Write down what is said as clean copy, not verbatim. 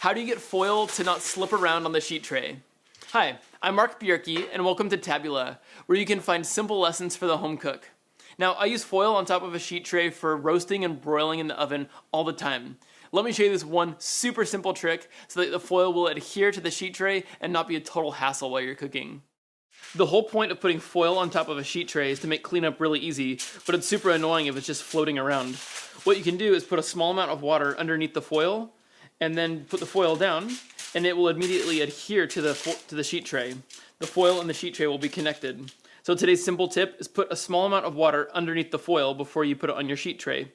How do you get foil to not slip around on the sheet tray? Hi, I'm Mark Bjerke, and welcome to Tabula, where you can find simple lessons for the home cook. Now, I use foil on top of a sheet tray for roasting and broiling in the oven all the time. Let me show you this one super simple trick so that the foil will adhere to the sheet tray and not be a total hassle while you're cooking. The whole point of putting foil on top of a sheet tray is to make cleanup really easy, but it's super annoying if it's just floating around. What you can do is put a small amount of water underneath the foil, and then put the foil down, and it will immediately adhere to the sheet tray. The foil and the sheet tray will be connected. So today's simple tip is put a small amount of water underneath the foil before you put it on your sheet tray.